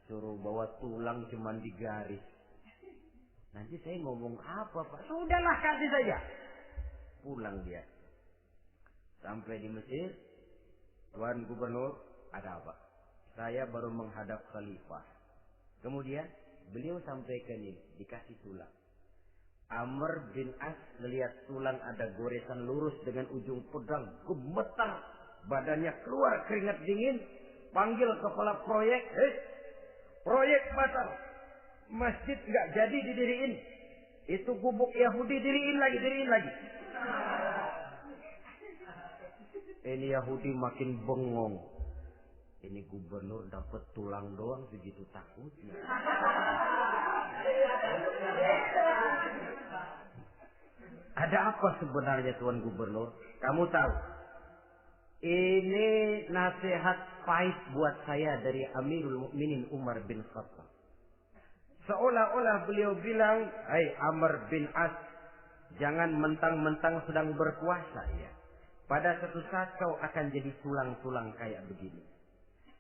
Suruh bawa tulang cuman digaris. Nanti saya ngomong apa Pak? Sudahlah kasih saja. Pulang dia. Sampai di Mesir. Tuan Gubernur, ada apa? Saya baru menghadap khalifah. Kemudian beliau sampaikan ini. Dikasih tulang. Amr bin As melihat tulang ada goresan lurus dengan ujung pedang. Gemetar. Badannya keluar keringat dingin. Panggil kepala proyek. Proyek batal. Masjid nggak jadi didiriin. Itu gubuk Yahudi diriin lagi. Ini Yahudi makin bengong. Ini gubernur dapat tulang doang segitu takutnya. Ada apa sebenarnya Tuan Gubernur? Kamu tahu? Ini nasihat pahit buat saya dari Amirul Mukminin Umar bin Khattab. Seolah-olah beliau bilang, "Hai Amr bin As, jangan mentang-mentang sedang berkuasa ya. Pada suatu saat kau akan jadi tulang-tulang kayak begini.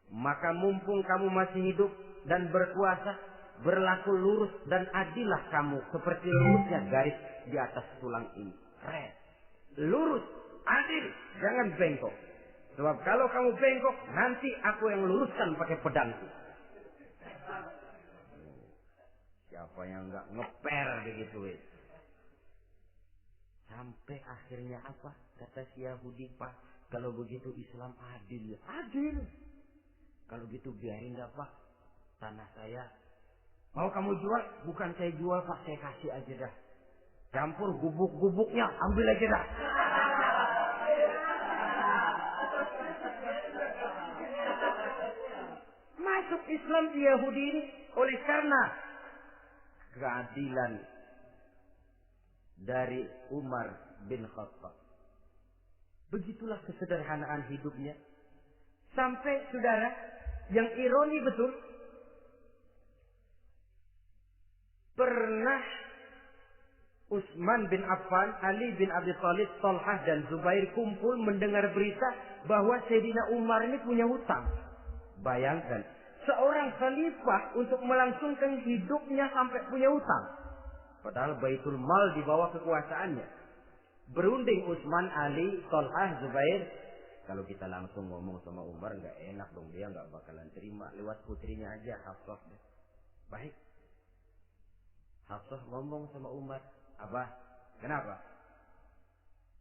Maka mumpung kamu masih hidup, dan berkuasa, berlaku lurus dan adillah kamu seperti lurusnya garis di atas tulang ini. Keren. Lurus, adil, jangan bengkok. Sebab kalau kamu bengkok, nanti aku yang luruskan pakai pedangku. Siapa yang enggak ngeper begitu? Sampai akhirnya apa? Kata si Yahudi, Pak, kalau begitu Islam adil. Adil. Kalau gitu biarin dah, Pak. Tanah saya. Mau kamu jual? Bukan saya jual, Pak. Saya kasih aja dah. Campur gubuk-gubuknya. Ambil aja dah. Masuk Islam di Yahudi ini oleh karena keadilan dari Umar bin Khattab. Begitulah kesederhanaan hidupnya. Sampai saudara, yang ironi betul, pernah Utsman bin Affan, Ali bin Abi Thalib, Thalhah dan Zubair kumpul mendengar berita bahwa Sayyidina Umar ini punya hutang. Bayangkan, seorang khalifah untuk melangsungkan hidupnya sampai punya hutang. Padahal Baitul Mal di bawah kekuasaannya. Berunding Utsman, Ali, Thalhah, Zubair. Kalau kita langsung ngomong sama Umar nggak enak dong, dia nggak bakalan terima. Lewat putrinya aja, Hafsah. Baik. Hafsah ngomong sama Umar, Abah, kenapa?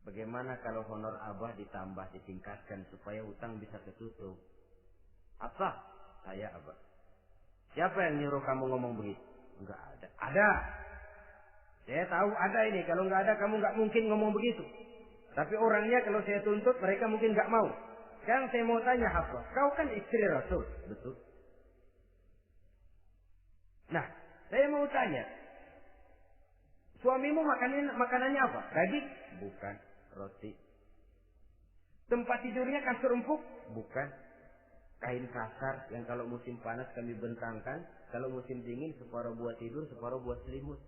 Bagaimana kalau honor Abah ditambah, ditingkatkan supaya hutang bisa ketutup? Hafsah, saya Abah. Siapa yang nyuruh kamu ngomong begitu? Enggak ada. Ada. Saya tahu ada ini. Kalau nggak ada, kamu nggak mungkin ngomong begitu. Tapi orangnya kalau saya tuntut, mereka mungkin nggak mau. Sekarang saya mau tanya Hafsah, kau kan istri Rasul, betul? Nah, saya mau tanya, suamimu makanannya apa? Daging? Bukan. Roti. Tempat tidurnya kasur empuk? Bukan. Kain kasar yang kalau musim panas kami bentangkan, kalau musim dingin separuh buat tidur, separuh buat selimut.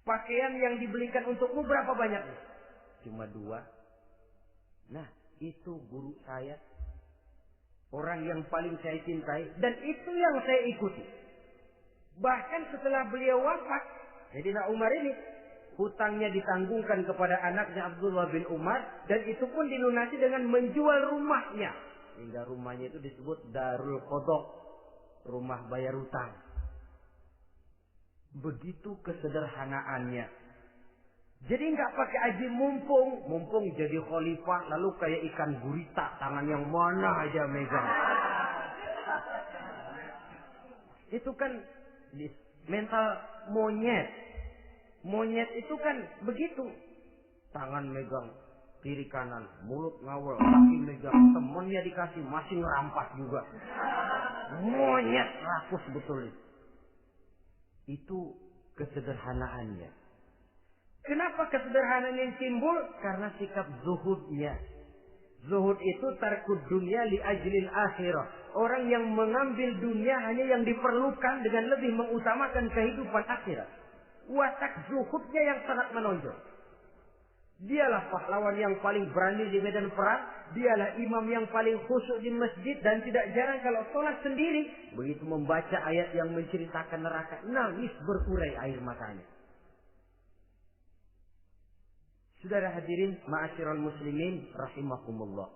Pakaian yang dibelikan untukmu berapa banyak? Cuma 2. Nah, itu guru saya. Orang yang paling saya cintai. Dan itu yang saya ikuti. Bahkan setelah beliau wafat, Sayyidina Umar ini, hutangnya ditanggungkan kepada anaknya Abdullah bin Umar. Dan itu pun dilunasi dengan menjual rumahnya. Hingga rumahnya itu disebut Darul Qadha. Rumah bayar hutang. Begitu kesederhanaannya. Jadi nggak pakai aji mumpung jadi khalifah lalu kayak ikan gurita, tangan yang mana aja megang. Itu kan mental monyet. Monyet itu kan begitu. Tangan megang kiri kanan, mulut ngawal, kaki megang, temennya dikasih masih ngerampas juga. Monyet rakus betul itu. Itu kesederhanaannya. Kenapa kesederhanaan ini timbul? Karena sikap zuhudnya. Zuhud itu tarkud dunia li ajlil akhirah. Orang yang mengambil dunia hanya yang diperlukan dengan lebih mengutamakan kehidupan akhirat. Watak zuhudnya yang sangat menonjol. Dialah pahlawan yang paling berani di medan perang. Dialah imam yang paling khusyuk di masjid. Dan tidak jarang kalau sholat sendiri, begitu membaca ayat yang menceritakan neraka, nangis berurai air matanya. Saudara hadirin ma'asyiral muslimin rahimakumullah.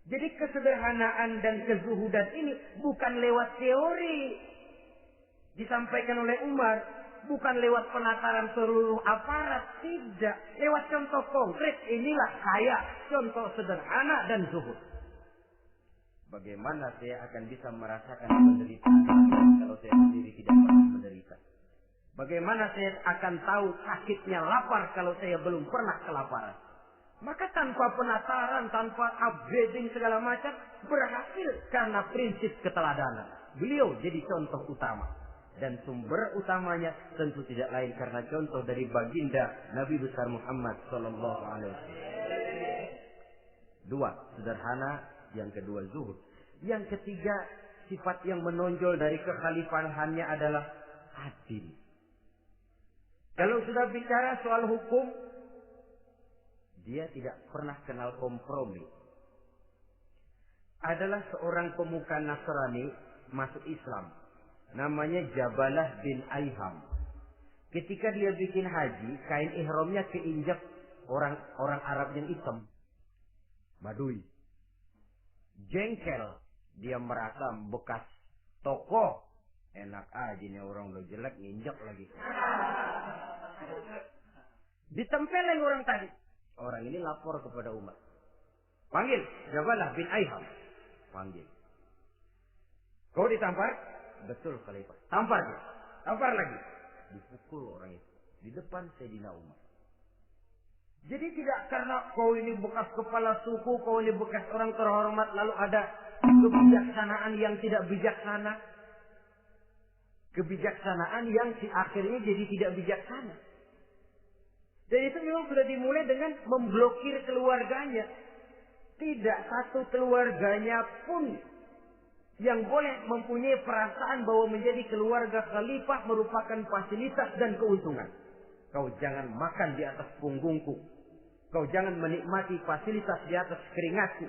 Jadi kesederhanaan dan kezuhudan ini bukan lewat teori disampaikan oleh Umar, bukan lewat penataran seluruh aparat, tidak, lewat contoh konkret. Inilah saya, contoh sederhana dan zuhud. Bagaimana saya akan bisa merasakan penderitaan kalau saya sendiri tidak pernah menderita? Bagaimana saya akan tahu sakitnya lapar kalau saya belum pernah kelaparan? Maka tanpa penataran, tanpa upgrading segala macam, berhasil karena prinsip keteladanan. Beliau jadi contoh utama. Dan sumber utamanya tentu tidak lain karena contoh dari baginda Nabi besar Muhammad sallallahu alaihi wasallam. 2, sederhana. Yang kedua, zuhud. Yang ketiga, sifat yang menonjol dari kekhalifahannya adalah adil. Kalau sudah bicara soal hukum, dia tidak pernah kenal kompromi. adalah seorang pemuka Nasrani masuk Islam. Namanya Jabalah bin Aiham. Ketika dia bikin haji, kain ihramnya keinjak orang Arab yang hitam. Badui. Jengkel. Dia merasa bekas tokoh. Enak aja nih orang lo jelek nginjak lagi. Ditempelin orang tadi. Orang ini lapor kepada Umar. Panggil Jabalah bin Aiham. Panggil. Kau ditampar? Betul Khalifah. Tampar dia. Tampar lagi. Dipukul orang itu. Di depan Sayyidina Umar. Jadi tidak karena kau ini bekas kepala suku, kau ini bekas orang terhormat, lalu ada kebijaksanaan yang tidak bijaksana. Kebijaksanaan yang akhirnya jadi tidak bijaksana. Dan itu memang sudah dimulai dengan memblokir keluarganya. Tidak satu keluarganya pun yang boleh mempunyai perasaan bahwa menjadi keluarga khalifah merupakan fasilitas dan keuntungan. Kau jangan makan di atas punggungku. Kau jangan menikmati fasilitas di atas keringatku.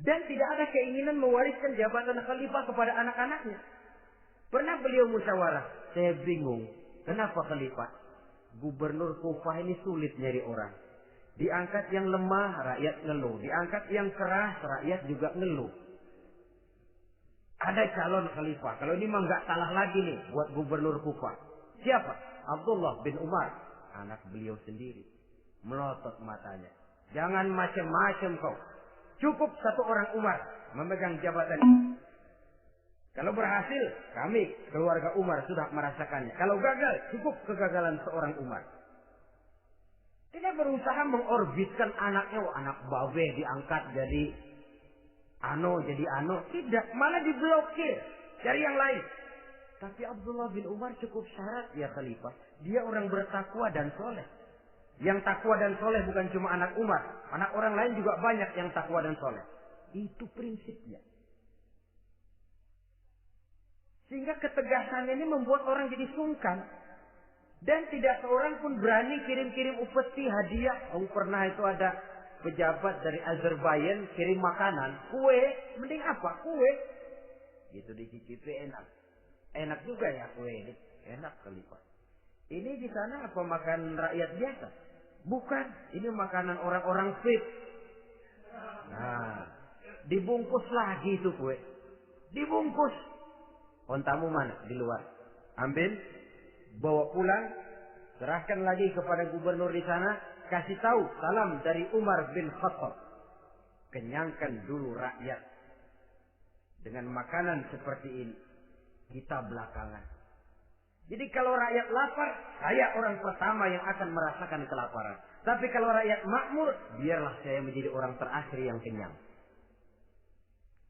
Dan tidak ada keinginan mewariskan jabatan khalifah kepada anak-anaknya. Pernah beliau musyawarah. Saya bingung. Kenapa khalifah? Gubernur Kufah ini sulit nyari orang. Diangkat yang lemah, rakyat ngeluh. Diangkat yang keras, rakyat juga ngeluh. Ada calon khalifah. Kalau ini mah nggak salah lagi nih buat gubernur Kufah. Siapa? Abdullah bin Umar. Anak beliau sendiri. Melotot matanya. Jangan macam-macam kau. Cukup satu orang Umar memegang jabatan ini. Kalau berhasil, kami keluarga Umar sudah merasakannya. Kalau gagal, cukup kegagalan seorang Umar. Tidak berusaha mengorbitkan anaknya. Anak babe diangkat jadi jadi ano. Tidak, malah diblokir. Cari yang lain. Tapi Abdullah bin Umar cukup syarat ya khalifah. Dia orang bertakwa dan soleh. Yang takwa dan soleh bukan cuma anak Umar. Anak orang lain juga banyak yang takwa dan soleh. Itu prinsipnya. Sehingga ketegasan ini membuat orang jadi sungkan. Dan tidak seorang pun berani kirim-kirim upeti hadiah. Oh, pernah itu ada pejabat dari Azerbaijan kirim makanan. Kue. Mending apa? Kue. Gitu dicicipi enak. Enak juga ya kue ini. Enak khalifah. Ini di sana apa makan rakyat biasa? Bukan. Ini makanan orang-orang fit. Nah. Dibungkus lagi itu kue. Dibungkus. Ontamu mana? Di luar. Ambil. Bawa pulang. Serahkan lagi kepada gubernur di sana. Kasih tahu salam dari Umar bin Khattab. Kenyangkan dulu rakyat. Dengan makanan seperti ini. Kita belakangan. Jadi kalau rakyat lapar, saya orang pertama yang akan merasakan kelaparan. Tapi kalau rakyat makmur, biarlah saya menjadi orang terakhir yang kenyang.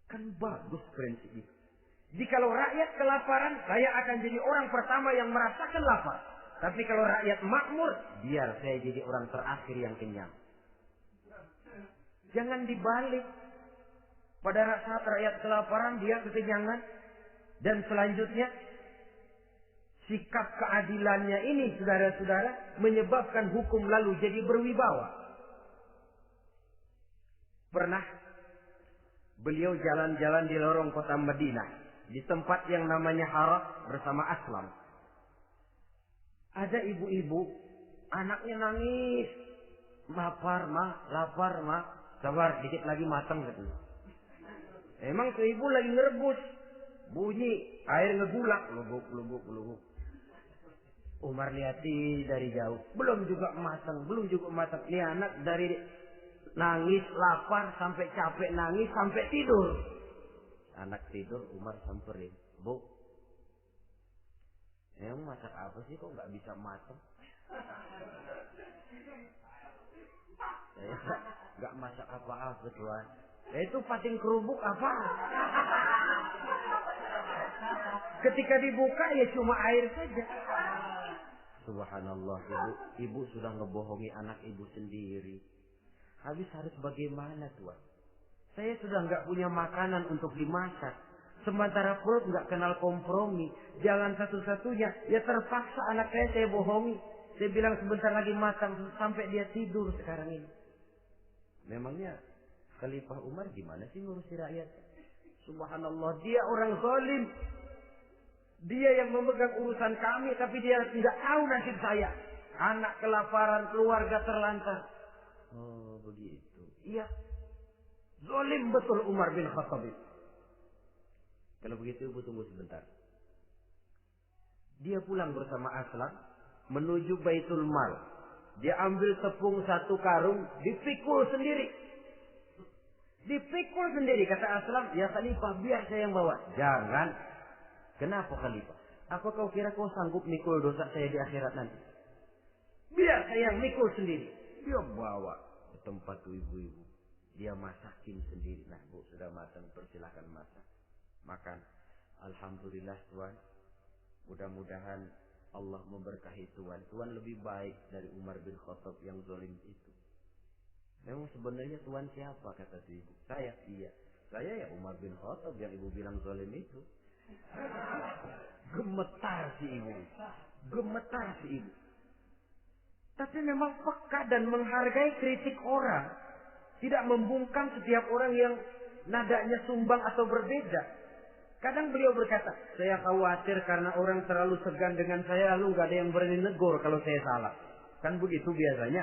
Kan bagus prinsip itu. Jadi kalau rakyat kelaparan, saya akan jadi orang pertama yang merasakan lapar. Tapi kalau rakyat makmur, biar saya jadi orang terakhir yang kenyang. Jangan dibalik. Pada saat rakyat kelaparan, dia kekenyangan. Dan selanjutnya, sikap keadilannya ini, saudara-saudara, menyebabkan hukum lalu jadi berwibawa. Pernah beliau jalan-jalan di lorong kota Madinah. Di tempat yang namanya Harah bersama Aslam. Ada ibu-ibu, anaknya nangis. Lapar mah. Sabar, dikit lagi matang gitu. Emang tuh ibu lagi ngerebus. Bunyi, air ngegulak. Lubuk. Umar liati dari jauh. Belum juga matang. Ini anak dari nangis, lapar, sampai capek nangis, sampai tidur. Anak tidur, Umar samperin. Bu, emang masak apa sih kok nggak bisa matang? Saya nggak masak apa-apa tuan. Itu pating kerupuk apa? Ketika dibuka ya cuma air saja. Subhanallah, ibu sudah ngebohongi anak ibu sendiri. Habis harus bagaimana tuan? Saya sudah nggak punya makanan untuk dimasak. Sementara perut nggak kenal kompromi. Jalan satu-satunya, ya terpaksa anak saya bohongi. Saya bilang sebentar lagi matang sampai dia tidur sekarang ini. Memangnya Khalifah Umar gimana sih ngurusi rakyat? Subhanallah, dia orang zalim. Dia yang memegang urusan kami, tapi dia tidak tahu nasib saya. Anak kelaparan, keluarga terlantar. Oh, begitu. Iya. Zalim betul Umar bin Khattab itu. Kalau begitu, Ibu tunggu sebentar. Dia pulang bersama Aslam menuju Baitul Mal. Dia ambil tepung 1 karung, dipikul sendiri. Dipikul sendiri, kata Aslam, ya Khalifah, biar saya yang bawa. Jangan. Kenapa Khalifah? Apa kau kira kau sanggup mikul dosa saya di akhirat nanti? Biar saya yang mikul sendiri. Dia bawa ke tempat ibu-ibu. Dia masakin sendiri. Nah, Bu, sudah matang, persilahkan masak. Makan. Alhamdulillah Tuhan. Mudah-mudahan Allah memberkahi Tuhan. Tuhan lebih baik dari Umar bin Khattab yang zalim itu. Memang sebenarnya Tuhan siapa, kata si ibu? Saya. Iya. Saya ya Umar bin Khattab yang ibu bilang zalim itu. Gemetar si ibu. Gemetar si ibu. Tapi memang peka dan menghargai kritik orang. Tidak membungkam setiap orang yang nadanya sumbang atau berbeda. Kadang beliau berkata, saya khawatir karena orang terlalu segan dengan saya, lalu gak ada yang berani negur kalau saya salah. Kan begitu biasanya.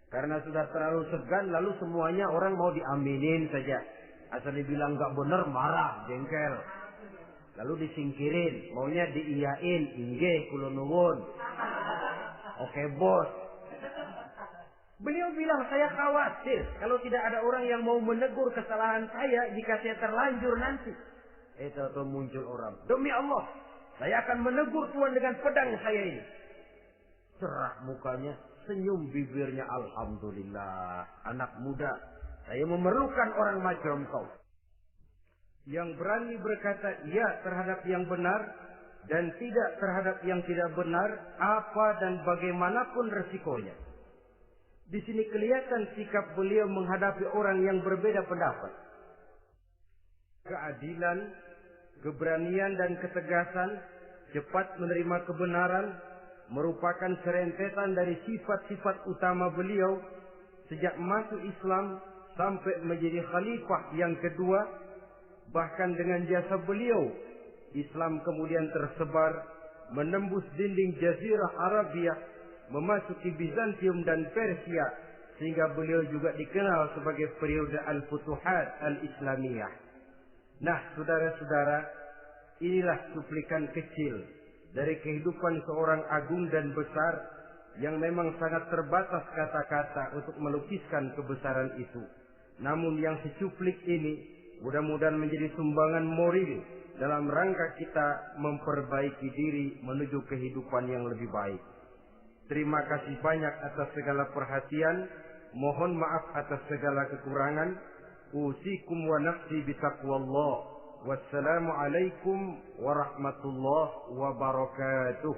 Karena sudah terlalu segan, lalu semuanya orang mau diaminin saja. Asal dibilang gak benar, marah, jengkel. Lalu disingkirin, maunya diiyain, inggih, kula nuwun. Oke bos. Beliau bilang, saya khawatir kalau tidak ada orang yang mau menegur kesalahan saya jika saya terlanjur nanti. Itu muncul orang. Demi Allah, saya akan menegur Tuhan dengan pedang saya ini. Cerah mukanya, senyum bibirnya. Alhamdulillah, anak muda, saya memerlukan orang macam kau. Yang berani berkata ya terhadap yang benar dan tidak terhadap yang tidak benar, apa dan bagaimanapun resikonya. Di sini kelihatan sikap beliau menghadapi orang yang berbeda pendapat. Keadilan, keberanian dan ketegasan, cepat menerima kebenaran, merupakan serentetan dari sifat-sifat utama beliau sejak masuk Islam sampai menjadi khalifah yang kedua. Bahkan dengan jasa beliau, Islam kemudian tersebar, menembus dinding Jazirah Arabia, memasuki Bizantium dan Persia, sehingga beliau juga dikenal sebagai periode Al-Futuhat Al-Islamiyah. Nah, saudara-saudara, inilah cuplikan kecil dari kehidupan seorang agung dan besar yang memang sangat terbatas kata-kata untuk melukiskan kebesaran itu. Namun yang secuplik ini mudah-mudahan menjadi sumbangan moral dalam rangka kita memperbaiki diri menuju kehidupan yang lebih baik. Terima kasih banyak atas segala perhatian. Mohon maaf atas segala kekurangan. Usikum wa nafsi bitaqwallah. Wassalamualaikum warahmatullahi wabarakatuh.